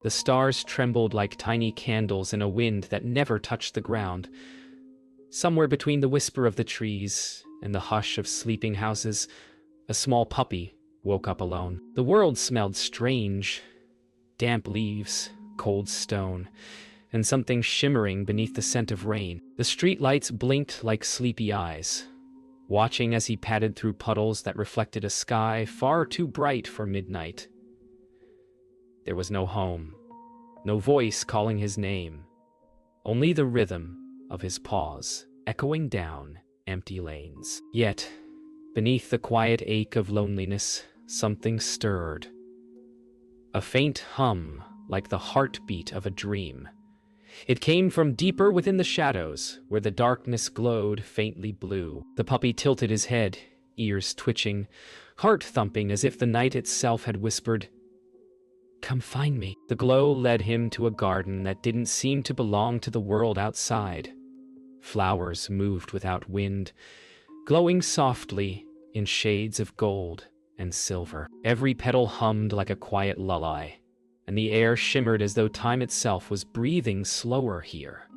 The stars trembled like tiny candles in a wind that never touched the ground. Somewhere between the whisper of the trees and the hush of sleeping houses, a small puppy woke up alone. The world smelled strange. Damp leaves, cold stone, and something shimmering beneath the scent of rain. The street lights blinked like sleepy eyes, watching as he padded through puddles that reflected a sky far too bright for midnight. There was no home, no voice calling his name, only the rhythm of his paws echoing down empty lanes. Yet, beneath the quiet ache of loneliness, something stirred. A faint hum, like the heartbeat of a dream. It came from deeper within the shadows, where the darkness glowed faintly blue. The puppy tilted his head, ears twitching, heart thumping as if the night itself had whispered, "Come find me." The glow led him to a garden that didn't seem to belong to the world outside. Flowers moved without wind, glowing softly in shades of gold and silver. Every petal hummed like a quiet lullaby, and the air shimmered as though time itself was breathing slower here.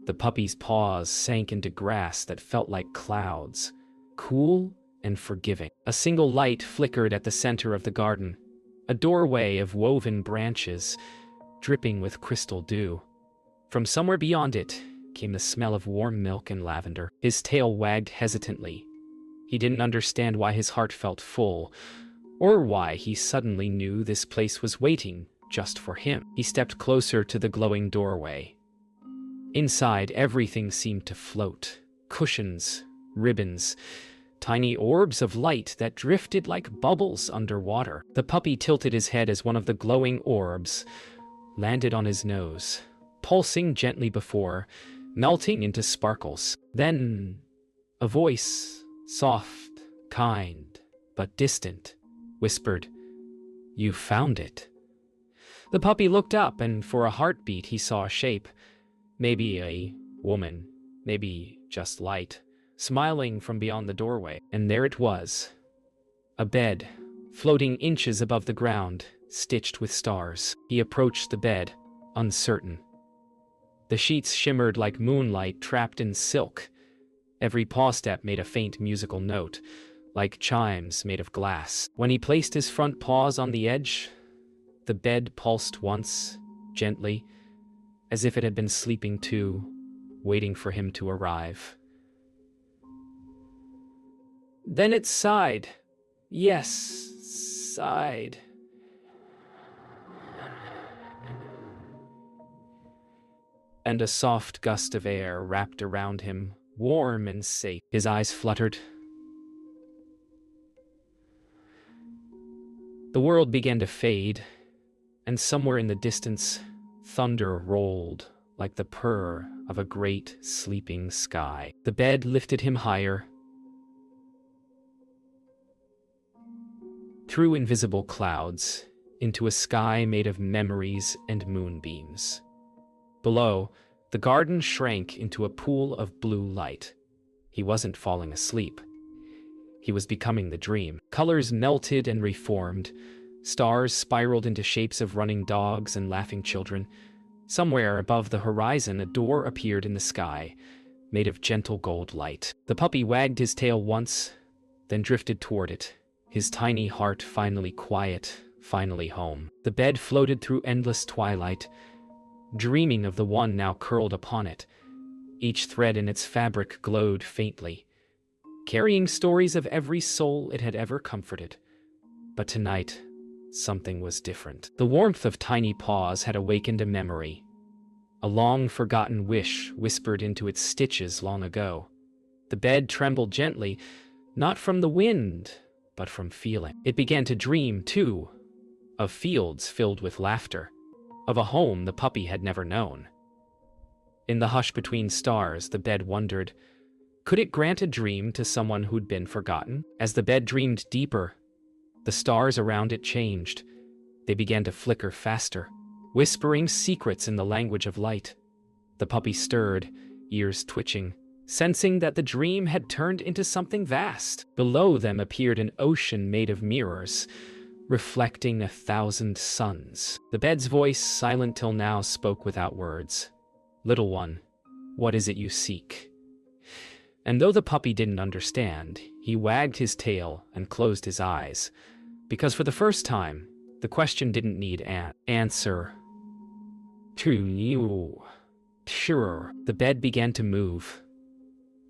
The puppy's paws sank into grass that felt like clouds, cool and forgiving. A single light flickered at the center of the garden, a doorway of woven branches, dripping with crystal dew. From somewhere beyond it came the smell of warm milk and lavender. His tail wagged hesitantly. He didn't understand why his heart felt full, or why he suddenly knew this place was waiting just for him. He stepped closer to the glowing doorway. Inside, everything seemed to float. Cushions, ribbons, tiny orbs of light that drifted like bubbles underwater. The puppy tilted his head as one of the glowing orbs landed on his nose, pulsing gently before melting into sparkles. Then, a voice, soft, kind, but distant, whispered, "You found it." The puppy looked up, and for a heartbeat he saw a shape, maybe a woman, maybe just light, smiling from beyond the doorway. And there it was, a bed, floating inches above the ground, stitched with stars. He approached the bed, uncertain. The sheets shimmered like moonlight trapped in silk. Every paw step made a faint musical note, like chimes made of glass. When he placed his front paws on the edge, the bed pulsed once, gently, as if it had been sleeping too, waiting for him to arrive. Then it sighed. Yes, sighed. And a soft gust of air wrapped around him, warm and safe. His eyes fluttered. The world began to fade, and somewhere in the distance, thunder rolled like the purr of a great sleeping sky. The bed lifted him higher, through invisible clouds, into a sky made of memories and moonbeams. Below, the garden shrank into a pool of blue light. He wasn't falling asleep. He was becoming the dream. Colors melted and reformed. Stars spiraled into shapes of running dogs and laughing children. Somewhere above the horizon, a door appeared in the sky, made of gentle gold light. The puppy wagged his tail once, then drifted toward it, his tiny heart finally quiet, finally home. The bed floated through endless twilight, dreaming of the one now curled upon it. Each thread in its fabric glowed faintly, carrying stories of every soul it had ever comforted. But tonight, something was different. The warmth of tiny paws had awakened a memory, a long-forgotten wish whispered into its stitches long ago. The bed trembled gently, not from the wind, but from feeling. It began to dream, too, of fields filled with laughter, of a home the puppy had never known. In the hush between stars, the bed wondered, could it grant a dream to someone who'd been forgotten? As the bed dreamed deeper, the stars around it changed. They began to flicker faster, whispering secrets in the language of light. The puppy stirred, ears twitching, sensing that the dream had turned into something vast. Below them appeared an ocean made of mirrors, reflecting 1,000 suns. The bed's voice, silent till now, spoke without words. "Little one, what is it you seek?" And though the puppy didn't understand, he wagged his tail and closed his eyes, because for the first time, the question didn't need an answer. To you. Sure. The bed began to move,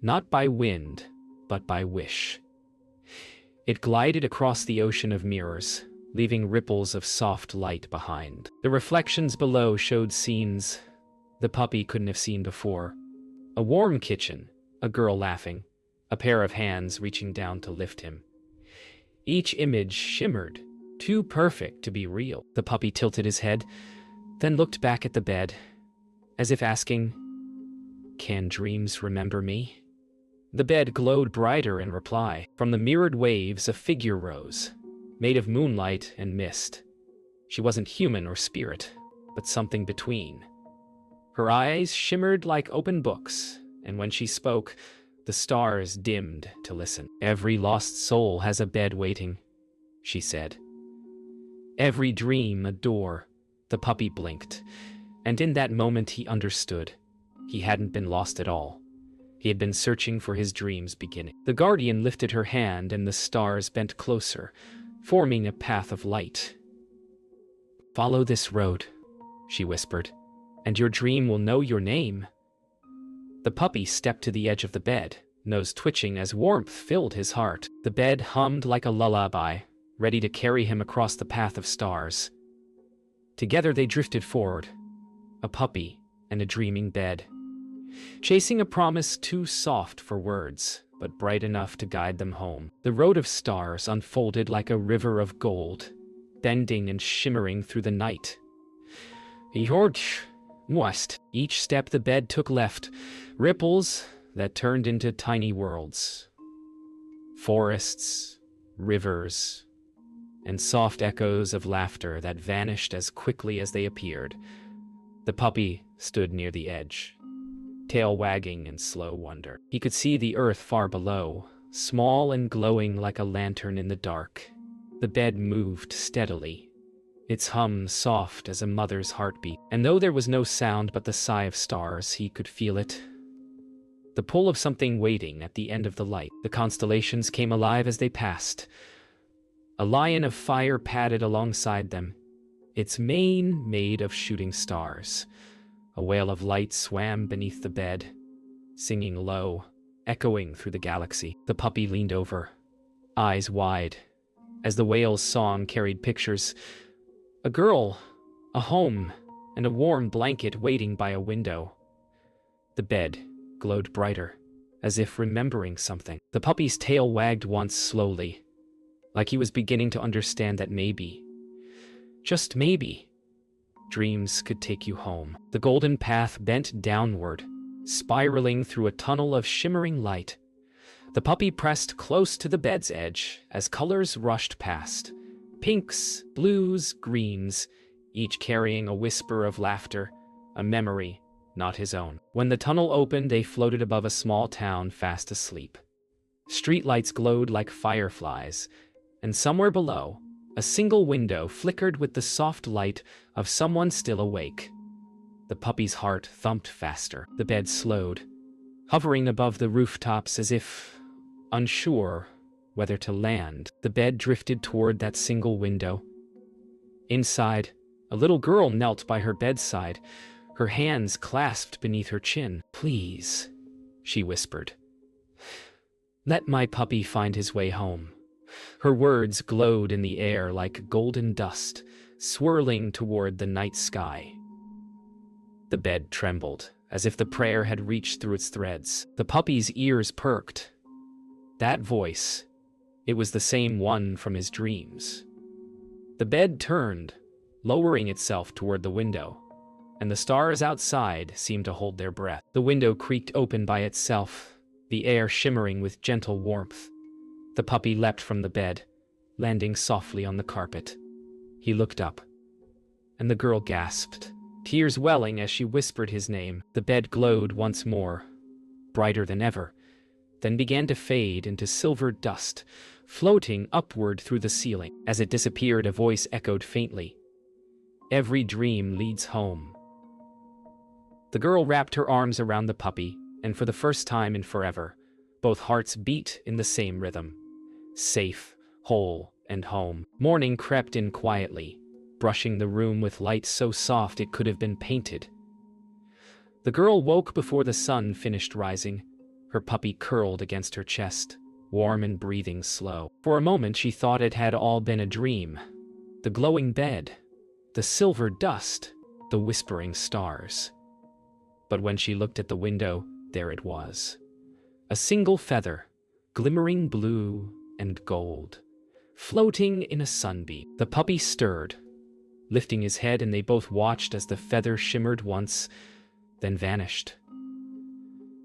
not by wind, but by wish. It glided across the ocean of mirrors, leaving ripples of soft light behind. The reflections below showed scenes the puppy couldn't have seen before. A warm kitchen, a girl laughing, a pair of hands reaching down to lift him. Each image shimmered, too perfect to be real. The puppy tilted his head, then looked back at the bed, as if asking, "Can dreams remember me?" The bed glowed brighter in reply. From the mirrored waves, a figure rose, made of moonlight and mist. She wasn't human or spirit, but something between. Her eyes shimmered like open books, and when she spoke, the stars dimmed to listen. "Every lost soul has a bed waiting," she said. "Every dream a door." The puppy blinked, and in that moment he understood. He hadn't been lost at all. He had been searching for his dream's beginning. The guardian lifted her hand and the stars bent closer, forming a path of light. "Follow this road," she whispered, "and your dream will know your name." The puppy stepped to the edge of the bed, nose twitching as warmth filled his heart. The bed hummed like a lullaby, ready to carry him across the path of stars. Together they drifted forward, a puppy and a dreaming bed, chasing a promise too soft for words, but bright enough to guide them home. The road of stars unfolded like a river of gold, bending and shimmering through the night. West. Each step the bed took left, ripples that turned into tiny worlds. Forests, rivers, and soft echoes of laughter that vanished as quickly as they appeared. The puppy stood near the edge, tail wagging in slow wonder. He could see the earth far below, small and glowing like a lantern in the dark. The bed moved steadily, its hum soft as a mother's heartbeat. And though there was no sound but the sigh of stars, he could feel it. The pull of something waiting at the end of the light. The constellations came alive as they passed. A lion of fire padded alongside them, its mane made of shooting stars. A whale of light swam beneath the bed, singing low, echoing through the galaxy. The puppy leaned over, eyes wide, as the whale's song carried pictures. A girl, a home, and a warm blanket waiting by a window. The bed glowed brighter, as if remembering something. The puppy's tail wagged once slowly, like he was beginning to understand that maybe, just maybe, dreams could take you home. The golden path bent downward, spiraling through a tunnel of shimmering light. The puppy pressed close to the bed's edge as colors rushed past. Pinks, blues, greens, each carrying a whisper of laughter, a memory, not his own. When the tunnel opened, they floated above a small town fast asleep. Streetlights glowed like fireflies, and somewhere below, a single window flickered with the soft light of someone still awake. The puppy's heart thumped faster. The bed slowed, hovering above the rooftops as if unsure whether to land. The bed drifted toward that single window. Inside, a little girl knelt by her bedside, her hands clasped beneath her chin. "Please," she whispered, "let my puppy find his way home." Her words glowed in the air like golden dust, swirling toward the night sky. The bed trembled, as if the prayer had reached through its threads. The puppy's ears perked. That voice, it was the same one from his dreams. The bed turned, lowering itself toward the window, and the stars outside seemed to hold their breath. The window creaked open by itself, the air shimmering with gentle warmth. The puppy leapt from the bed, landing softly on the carpet. He looked up, and the girl gasped, tears welling as she whispered his name. The bed glowed once more, brighter than ever, then began to fade into silver dust, floating upward through the ceiling. As it disappeared, a voice echoed faintly. "Every dream leads home." The girl wrapped her arms around the puppy, and for the first time in forever, both hearts beat in the same rhythm. Safe, whole, and home. Morning crept in quietly, brushing the room with light so soft it could have been painted. The girl woke before the sun finished rising, her puppy curled against her chest, warm and breathing slow. For a moment she thought it had all been a dream. The glowing bed, the silver dust, the whispering stars. But when she looked at the window, there it was. A single feather, glimmering blue and gold, floating in a sunbeam. The puppy stirred, lifting his head, and they both watched as the feather shimmered once, then vanished.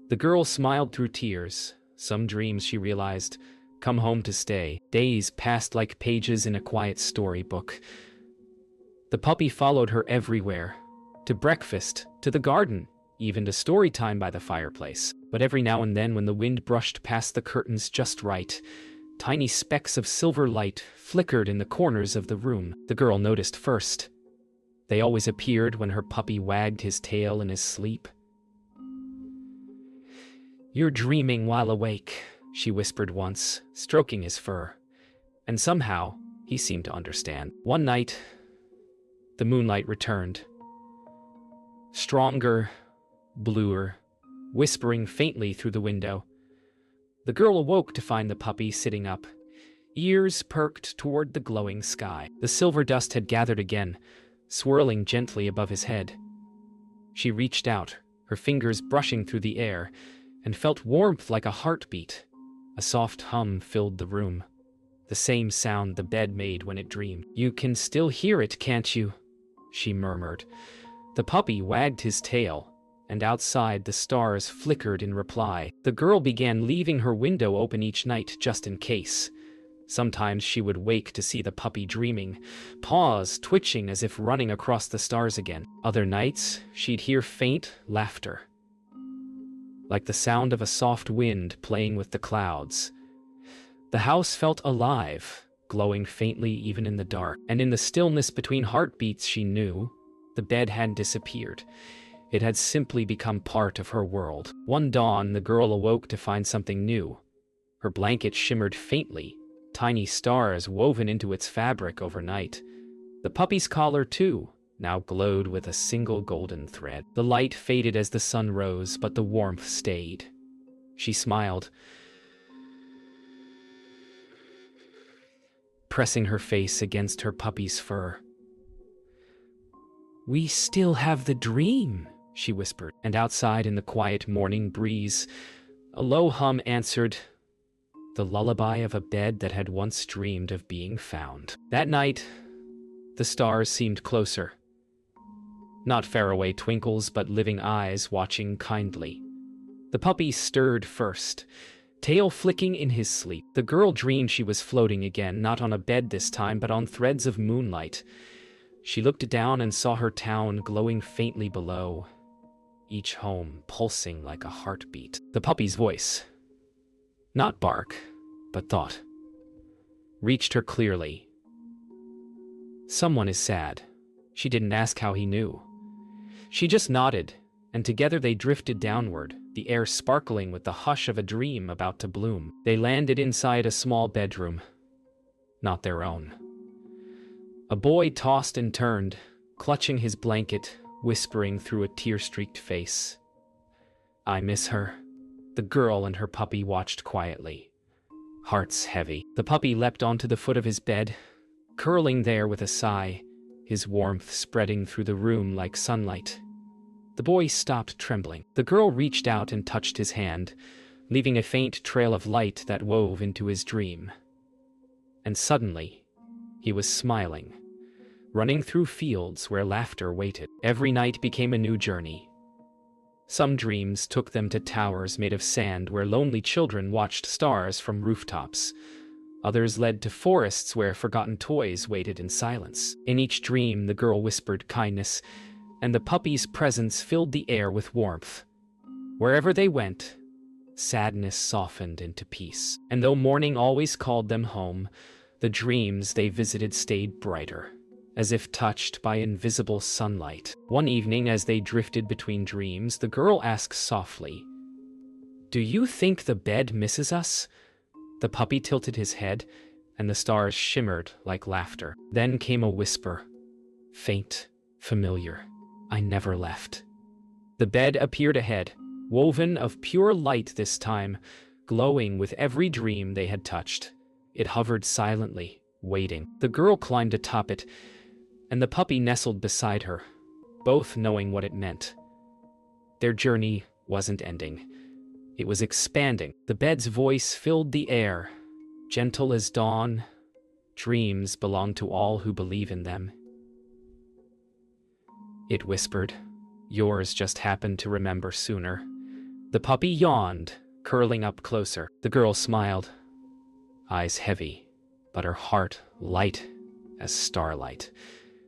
The girl smiled through tears. Some dreams, she realized, come home to stay. Days passed like pages in a quiet storybook. The puppy followed her everywhere, to breakfast, to the garden, even to story time by the fireplace. But every now and then, when the wind brushed past the curtains just right, tiny specks of silver light flickered in the corners of the room. The girl noticed first. They always appeared when her puppy wagged his tail in his sleep. "You're dreaming while awake," she whispered once, stroking his fur. And somehow, he seemed to understand. One night, the moonlight returned. Stronger, bluer, whispering faintly through the window. The girl awoke to find the puppy sitting up, ears perked toward the glowing sky. The silver dust had gathered again, swirling gently above his head. She reached out, her fingers brushing through the air, and felt warmth like a heartbeat. A soft hum filled the room, the same sound the bed made when it dreamed. "You can still hear it, can't you?" she murmured. The puppy wagged his tail, and outside the stars flickered in reply. The girl began leaving her window open each night just in case. Sometimes she would wake to see the puppy dreaming, paws twitching as if running across the stars again. Other nights, she'd hear faint laughter, like the sound of a soft wind playing with the clouds. The house felt alive, glowing faintly even in the dark. And in the stillness between heartbeats, she knew the bed hadn't disappeared. It had simply become part of her world. One dawn, the girl awoke to find something new. Her blanket shimmered faintly, tiny stars woven into its fabric overnight. The puppy's collar, too, now glowed with a single golden thread. The light faded as the sun rose, but the warmth stayed. She smiled, pressing her face against her puppy's fur. "We still have the dream," she whispered, and outside in the quiet morning breeze, a low hum answered, the lullaby of a bed that had once dreamed of being found. That night, the stars seemed closer. Not faraway twinkles, but living eyes watching kindly. The puppy stirred first, tail flicking in his sleep. The girl dreamed she was floating again, not on a bed this time, but on threads of moonlight. She looked down and saw her town glowing faintly below, each home pulsing like a heartbeat. The puppy's voice, not bark, but thought, reached her clearly. "Someone is sad." She didn't ask how he knew. She just nodded, and together they drifted downward, the air sparkling with the hush of a dream about to bloom. They landed inside a small bedroom, not their own. A boy tossed and turned, clutching his blanket, whispering through a tear-streaked face. "I miss her." The girl and her puppy watched quietly, hearts heavy. The puppy leapt onto the foot of his bed, curling there with a sigh, his warmth spreading through the room like sunlight. The boy stopped trembling. The girl reached out and touched his hand, leaving a faint trail of light that wove into his dream. And suddenly, he was smiling, running through fields where laughter waited. Every night became a new journey. Some dreams took them to towers made of sand where lonely children watched stars from rooftops. Others led to forests where forgotten toys waited in silence. In each dream, the girl whispered kindness, and the puppy's presence filled the air with warmth. Wherever they went, Sadness softened into peace. And though morning always called them home, the dreams they visited stayed brighter, as if touched by invisible sunlight. One evening, as they drifted between dreams, the girl asked softly, "Do you think the bed misses us?" The puppy tilted his head, and the stars shimmered like laughter. Then came a whisper, faint, familiar. "I never left." The bed appeared ahead, woven of pure light this time, glowing with every dream they had touched. It hovered silently, waiting. The girl climbed atop it, and the puppy nestled beside her, both knowing what it meant. Their journey wasn't ending. It was expanding. The bed's voice filled the air, gentle as dawn. Dreams belong to all who believe in them. It whispered, "Yours just happened to remember sooner." The puppy yawned, curling up closer. The girl smiled, eyes heavy, but her heart light as starlight.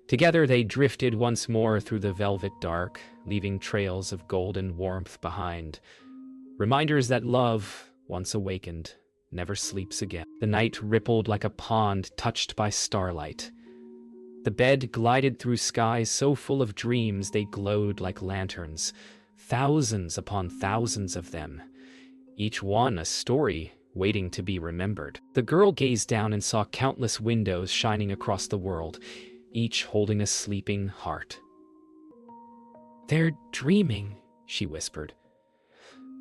Together they drifted once more through the velvet dark, leaving trails of golden warmth behind. Reminders that love, once awakened, never sleeps again. The night rippled like a pond touched by starlight. The bed glided through skies so full of dreams they glowed like lanterns, thousands upon thousands of them, each one a story waiting to be remembered. The girl gazed down and saw countless windows shining across the world, each holding a sleeping heart. "They're dreaming," she whispered.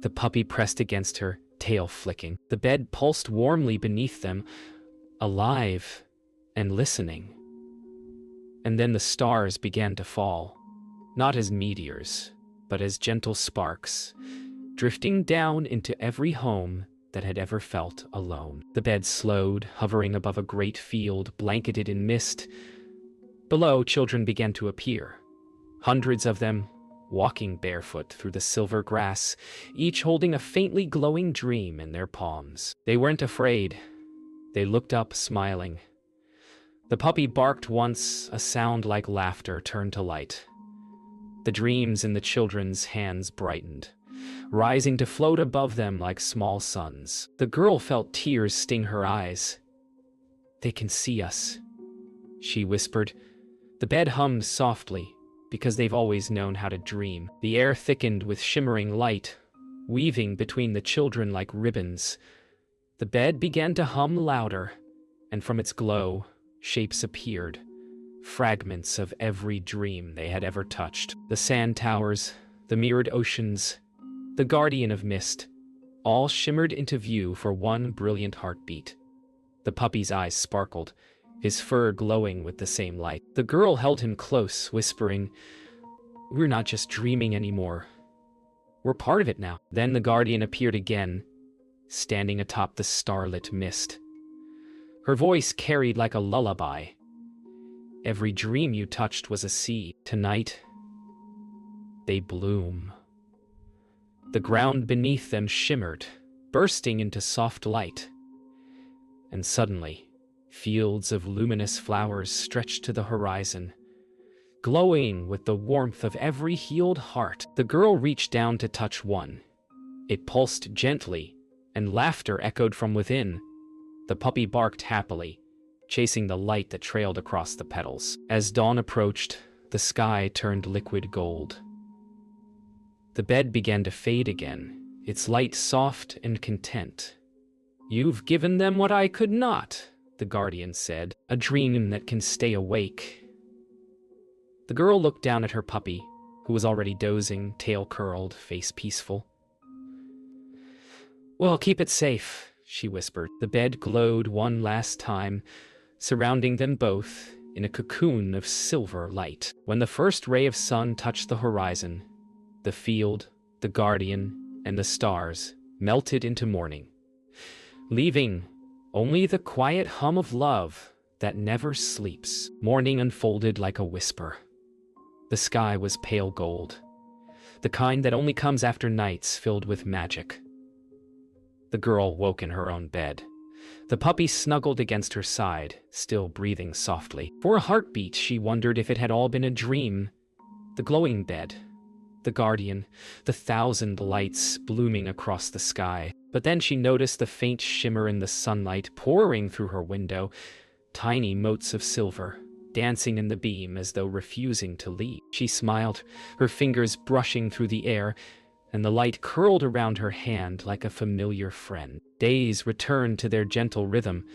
The puppy pressed against her, tail flicking. The bed pulsed warmly beneath them, alive and listening. And then the stars began to fall, not as meteors, but as gentle sparks, drifting down into every home that had ever felt alone. The bed slowed, hovering above a great field blanketed in mist. Below, children began to appear, hundreds of them, walking barefoot through the silver grass, each holding a faintly glowing dream in their palms. They weren't afraid. They looked up, smiling. The puppy barked once, a sound like laughter turned to light. The dreams in the children's hands brightened, rising to float above them like small suns. The girl felt tears sting her eyes. "They can see us," she whispered. The bed hummed softly, because they've always known how to dream. The air thickened with shimmering light, weaving between the children like ribbons. The bed began to hum louder, and from its glow, shapes appeared, fragments of every dream they had ever touched. The sand towers, the mirrored oceans, the guardian of mist, all shimmered into view for one brilliant heartbeat. The puppy's eyes sparkled, his fur glowing with the same light. The girl held him close, whispering, "We're not just dreaming anymore. We're part of it now." Then the guardian appeared again, standing atop the starlit mist. Her voice carried like a lullaby. "Every dream you touched was a seed. Tonight, they bloom." The ground beneath them shimmered, bursting into soft light. And suddenly, fields of luminous flowers stretched to the horizon, glowing with the warmth of every healed heart. The girl reached down to touch one. It pulsed gently, and laughter echoed from within. The puppy barked happily, chasing the light that trailed across the petals. As dawn approached, the sky turned liquid gold. The bed began to fade again, its light soft and content. "You've given them what I could not," the guardian said, "a dream that can stay awake." The girl looked down at her puppy, who was already dozing, tail curled, face peaceful. "Well, keep it safe," she whispered. The bed glowed one last time, surrounding them both in a cocoon of silver light. When the first ray of sun touched the horizon, the field, the guardian, and the stars melted into morning, leaving only the quiet hum of love that never sleeps. Morning unfolded like a whisper. The sky was pale gold, the kind that only comes after nights filled with magic. The girl woke in her own bed. The puppy snuggled against her side, still breathing softly. For a heartbeat, she wondered if it had all been a dream. The glowing bed, the guardian, the thousand lights blooming across the sky. But then she noticed the faint shimmer in the sunlight pouring through her window, tiny motes of silver, dancing in the beam as though refusing to leave. She smiled, her fingers brushing through the air, and the light curled around her hand like a familiar friend. Days returned to their gentle rhythm,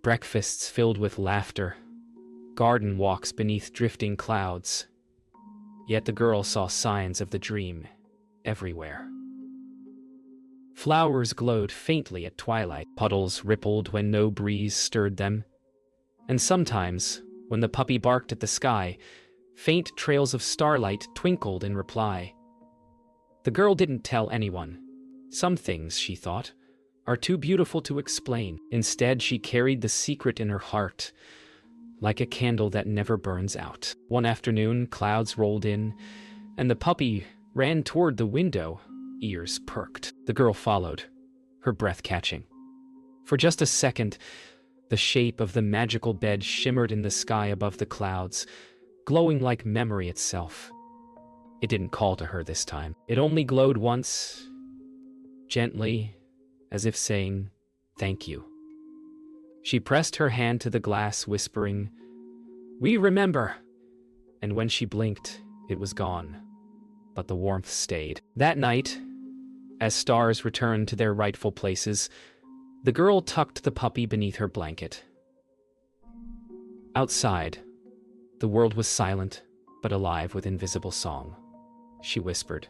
breakfasts filled with laughter, garden walks beneath drifting clouds. Yet the girl saw signs of the dream everywhere. Flowers glowed faintly at twilight, puddles rippled when no breeze stirred them, and sometimes, when the puppy barked at the sky, faint trails of starlight twinkled in reply. The girl didn't tell anyone. Some things, she thought, are too beautiful to explain. Instead, she carried the secret in her heart, like a candle that never burns out. One afternoon, clouds rolled in, and the puppy ran toward the window, ears perked. The girl followed, her breath catching. For just a second, the shape of the magical bed shimmered in the sky above the clouds, glowing like memory itself. It didn't call to her this time. It only glowed once, gently, as if saying, "Thank you." She pressed her hand to the glass, whispering, "We remember." And when she blinked, it was gone. But the warmth stayed. That night, as stars returned to their rightful places, the girl tucked the puppy beneath her blanket. Outside, the world was silent, but alive with invisible song. She whispered,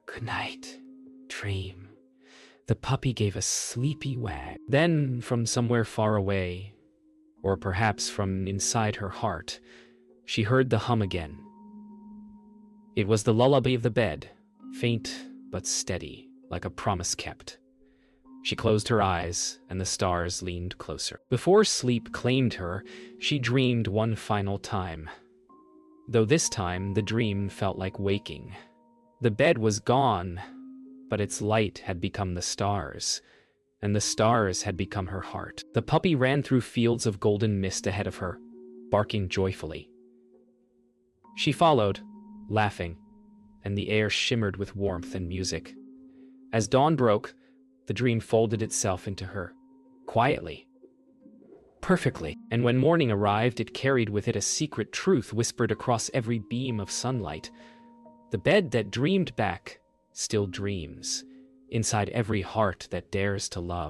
"Good night, dream." The puppy gave a sleepy wag. Then, from somewhere far away, or perhaps from inside her heart, she heard the hum again. It was the lullaby of the bed, faint but steady, like a promise kept. She closed her eyes, and the stars leaned closer. Before sleep claimed her, she dreamed one final time. Though this time, the dream felt like waking. The bed was gone, but its light had become the stars, and the stars had become her heart. The puppy ran through fields of golden mist ahead of her, barking joyfully. She followed, laughing, and the air shimmered with warmth and music. As dawn broke, the dream folded itself into her, quietly, perfectly. And when morning arrived, it carried with it a secret truth whispered across every beam of sunlight. The bed that dreamed back still dreams, inside every heart that dares to love.